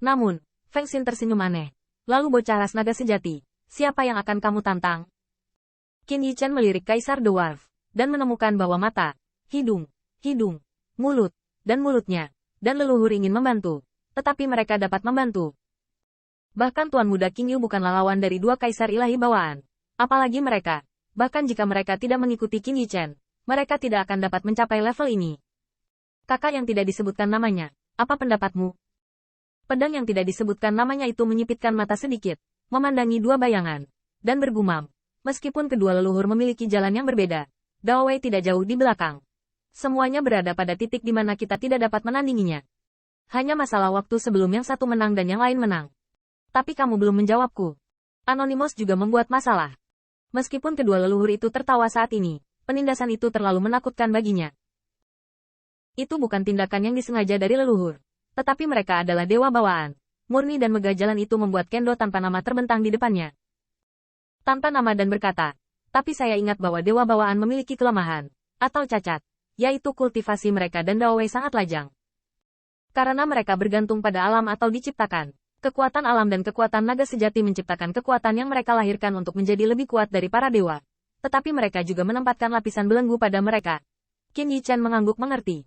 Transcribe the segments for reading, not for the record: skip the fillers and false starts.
Namun, Feng Xin tersenyum aneh. Lalu bocah ras naga sejati, siapa yang akan kamu tantang? Qin Yichen melirik Kaisar Dwarf, dan menemukan bahwa mata, hidung, mulut, dan mulutnya, dan leluhur ingin membantu. Tetapi mereka dapat membantu. Bahkan Tuan Muda Qing Yu bukanlah lawan dari dua kaisar ilahi bawaan. Apalagi mereka, bahkan jika mereka tidak mengikuti Qin Yichen, mereka tidak akan dapat mencapai level ini. Kakak yang tidak disebutkan namanya, apa pendapatmu? Pedang yang tidak disebutkan namanya itu menyipitkan mata sedikit, memandangi dua bayangan, dan bergumam. Meskipun kedua leluhur memiliki jalan yang berbeda, Dao Wei tidak jauh di belakang. Semuanya berada pada titik di mana kita tidak dapat menandinginya. Hanya masalah waktu sebelum yang satu menang dan yang lain menang. Tapi kamu belum menjawabku. Anonymous juga membuat masalah. Meskipun kedua leluhur itu tertawa saat ini, penindasan itu terlalu menakutkan baginya. Itu bukan tindakan yang disengaja dari leluhur. Tetapi mereka adalah dewa bawaan. Murni dan megah jalan itu membuat Kendo tanpa nama terbentang di depannya. Tanpa nama dan berkata, tapi saya ingat bahwa dewa bawaan memiliki kelemahan, atau cacat, yaitu kultivasi mereka dan Dao Wei sangat lajang. Karena mereka bergantung pada alam atau diciptakan. Kekuatan alam dan kekuatan naga sejati menciptakan kekuatan yang mereka lahirkan untuk menjadi lebih kuat dari para dewa. Tetapi mereka juga menempatkan lapisan belenggu pada mereka. Qin Yichen mengangguk mengerti.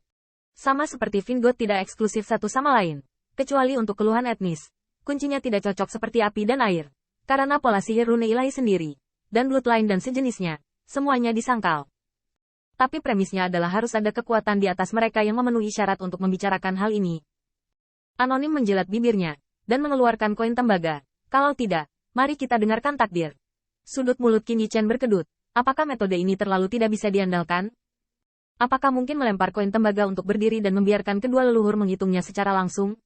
Sama seperti Vingot tidak eksklusif satu sama lain. Kecuali untuk keluhan etnis. Kuncinya tidak cocok seperti api dan air. Karena pola sihir rune ilahi sendiri. Dan bloodline dan sejenisnya. Semuanya disangkal. Tapi premisnya adalah harus ada kekuatan di atas mereka yang memenuhi syarat untuk membicarakan hal ini. Anonim menjilat bibirnya. Dan mengeluarkan koin tembaga. Kalau tidak, mari kita dengarkan takdir. Sudut mulut Qin Yichen berkedut. Apakah metode ini terlalu tidak bisa diandalkan? Apakah mungkin melempar koin tembaga untuk berdiri dan membiarkan kedua leluhur menghitungnya secara langsung?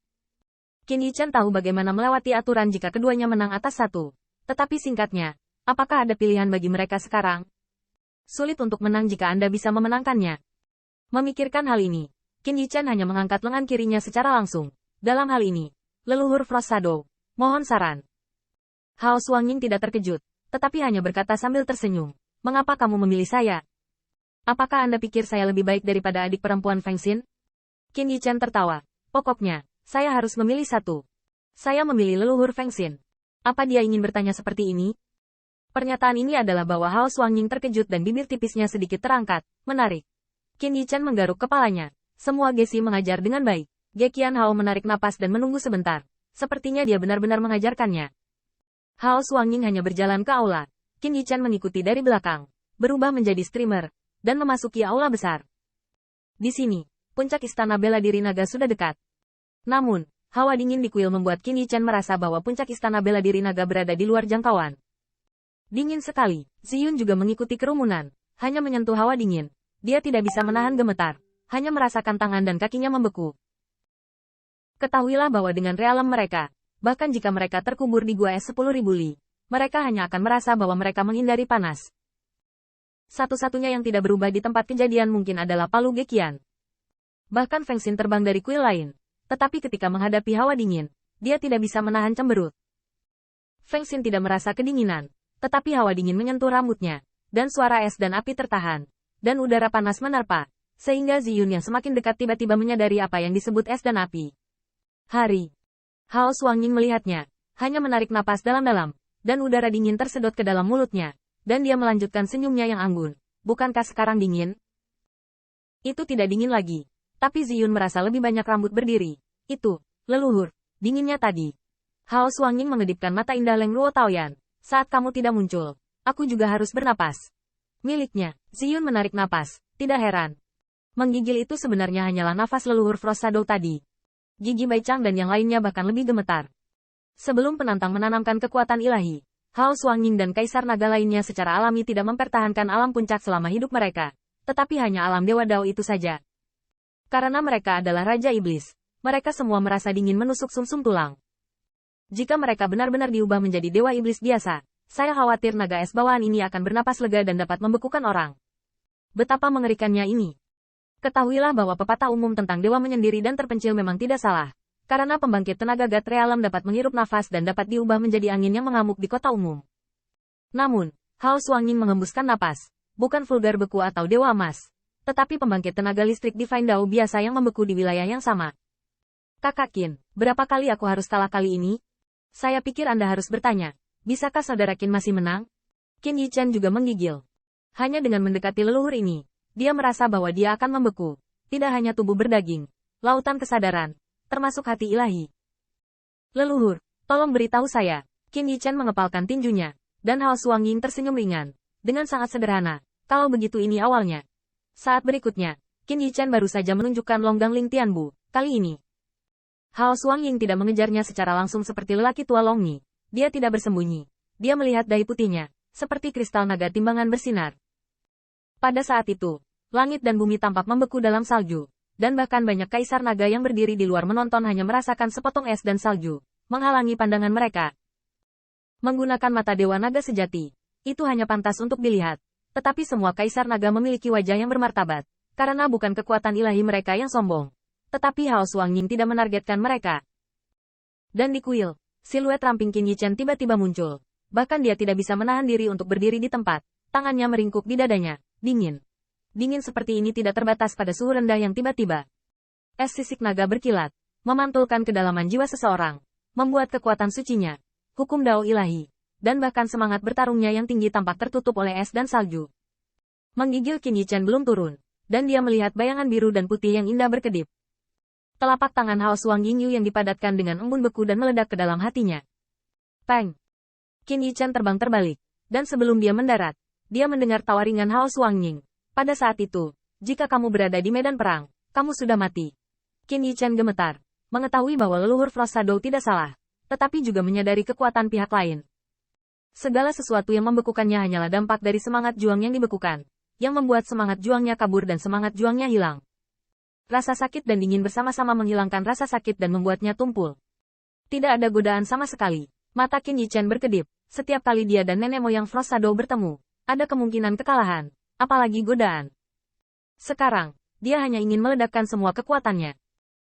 Qin Yichen tahu bagaimana melewati aturan jika keduanya menang atas satu. Tetapi singkatnya, apakah ada pilihan bagi mereka sekarang? Sulit untuk menang jika Anda bisa memenangkannya. Memikirkan hal ini, Qin Yichen hanya mengangkat lengan kirinya secara langsung. Dalam hal ini, leluhur Frost Shadow, mohon saran. Hao Suangying tidak terkejut, tetapi hanya berkata sambil tersenyum. Mengapa kamu memilih saya? Apakah Anda pikir saya lebih baik daripada adik perempuan Feng Xin? Qin Yichen tertawa. Pokoknya, saya harus memilih satu. Saya memilih leluhur Feng Xin. Apa dia ingin bertanya seperti ini? Pernyataan ini adalah bahwa Hao Suangying terkejut dan bibir tipisnya sedikit terangkat, menarik. Qin Yichen menggaruk kepalanya. Semua Gesi mengajar dengan baik. Gekian Hao menarik napas dan menunggu sebentar. Sepertinya dia benar-benar mengajarkannya. Hao Suangying hanya berjalan ke aula. Qin Yichen mengikuti dari belakang. Berubah menjadi streamer. Dan memasuki aula besar. Di sini, puncak istana bela diri naga sudah dekat. Namun, hawa dingin di kuil membuat Qin Yichen merasa bahwa puncak istana bela diri naga berada di luar jangkauan. Dingin sekali, Ziyun juga mengikuti kerumunan. Hanya menyentuh hawa dingin. Dia tidak bisa menahan gemetar. Hanya merasakan tangan dan kakinya membeku. Ketahuilah bahwa dengan realem mereka, bahkan jika mereka terkubur di gua es 10.000 li, mereka hanya akan merasa bahwa mereka menghindari panas. Satu-satunya yang tidak berubah di tempat kejadian mungkin adalah palu Gekian. Bahkan Feng Xin terbang dari kuil lain. Tetapi ketika menghadapi hawa dingin, dia tidak bisa menahan cemberut. Feng Xin tidak merasa kedinginan. Tetapi hawa dingin menyentuh rambutnya. Dan suara es dan api tertahan. Dan udara panas menerpa. Sehingga Ziyun yang semakin dekat tiba-tiba menyadari apa yang disebut es dan api. Hari. Hao Suangying melihatnya. Hanya menarik napas dalam-dalam. Dan udara dingin tersedot ke dalam mulutnya. Dan dia melanjutkan senyumnya yang anggun. Bukankah sekarang dingin? Itu tidak dingin lagi. Tapi Ziyun merasa lebih banyak rambut berdiri. Itu, leluhur, dinginnya tadi. Hao Suangying mengedipkan mata indah Leng Luo Taoyan. Saat kamu tidak muncul, aku juga harus bernapas. Miliknya, Ziyun menarik napas. Tidak heran. Menggigil itu sebenarnya hanyalah nafas leluhur Frost Shadow tadi. Gigi Baichang dan yang lainnya bahkan lebih gemetar. Sebelum penantang menanamkan kekuatan ilahi, Hao Suangying dan Kaisar Naga lainnya secara alami tidak mempertahankan alam puncak selama hidup mereka. Tetapi hanya alam Dewa Dao itu saja. Karena mereka adalah Raja Iblis, mereka semua merasa dingin menusuk sumsum tulang. Jika mereka benar-benar diubah menjadi Dewa Iblis biasa, saya khawatir naga es bawaan ini akan bernapas lega dan dapat membekukan orang. Betapa mengerikannya ini. Ketahuilah bahwa pepatah umum tentang dewa menyendiri dan terpencil memang tidak salah. Karena pembangkit tenaga God Realm dapat menghirup nafas dan dapat diubah menjadi angin yang mengamuk di kota umum. Namun, Hao Suangying mengembuskan napas, bukan vulgar beku atau dewa emas, tetapi pembangkit tenaga listrik Divine Dao biasa yang membeku di wilayah yang sama. Kakak Qin, berapa kali aku harus kalah kali ini? Saya pikir Anda harus bertanya, bisakah saudara Qin masih menang? Qin Yichen juga menggigil. Hanya dengan mendekati leluhur ini, dia merasa bahwa dia akan membeku. Tidak hanya tubuh berdaging, lautan kesadaran, termasuk hati ilahi. Leluhur, tolong beritahu saya. Qin Yichen mengepalkan tinjunya, dan Hao Suangying tersenyum ringan. Dengan sangat sederhana, kalau begitu ini awalnya. Saat berikutnya, Qin Yichen baru saja menunjukkan longgang Ling Tianbu. Kali ini, Hao Suangying tidak mengejarnya secara langsung seperti lelaki tua Longni. Dia tidak bersembunyi. Dia melihat dahi putihnya, seperti kristal naga timbangan bersinar. Pada saat itu, langit dan bumi tampak membeku dalam salju, dan bahkan banyak kaisar naga yang berdiri di luar menonton hanya merasakan sepotong es dan salju, menghalangi pandangan mereka. Menggunakan mata Dewa Naga sejati, itu hanya pantas untuk dilihat. Tetapi semua kaisar naga memiliki wajah yang bermartabat, karena bukan kekuatan ilahi mereka yang sombong. Tetapi Hao Suangying tidak menargetkan mereka. Dan di kuil, siluet ramping Qin Yichen tiba-tiba muncul. Bahkan dia tidak bisa menahan diri untuk berdiri di tempat, tangannya meringkuk di dadanya, dingin. Dingin seperti ini tidak terbatas pada suhu rendah yang tiba-tiba. Es sisik naga berkilat, memantulkan kedalaman jiwa seseorang, membuat kekuatan sucinya, hukum Dao ilahi, dan bahkan semangat bertarungnya yang tinggi tampak tertutup oleh es dan salju. Menggigil Qin Yichen belum turun, dan dia melihat bayangan biru dan putih yang indah berkedip. Telapak tangan Hao Suangying yang dipadatkan dengan embun beku dan meledak ke dalam hatinya. Peng! Qin Yichen terbang terbalik, dan sebelum dia mendarat, dia mendengar tawa ringan Hao Suangying. Pada saat itu, jika kamu berada di medan perang, kamu sudah mati. Qin Yichen gemetar, mengetahui bahwa leluhur Frost Shadow tidak salah, tetapi juga menyadari kekuatan pihak lain. Segala sesuatu yang membekukannya hanyalah dampak dari semangat juang yang dibekukan, yang membuat semangat juangnya kabur dan semangat juangnya hilang. Rasa sakit dan dingin bersama-sama menghilangkan rasa sakit dan membuatnya tumpul. Tidak ada godaan sama sekali. Mata Qin Yichen berkedip. Setiap kali dia dan nenek moyang Frost Shadow bertemu, ada kemungkinan kekalahan, apalagi godaan. Sekarang, dia hanya ingin meledakkan semua kekuatannya.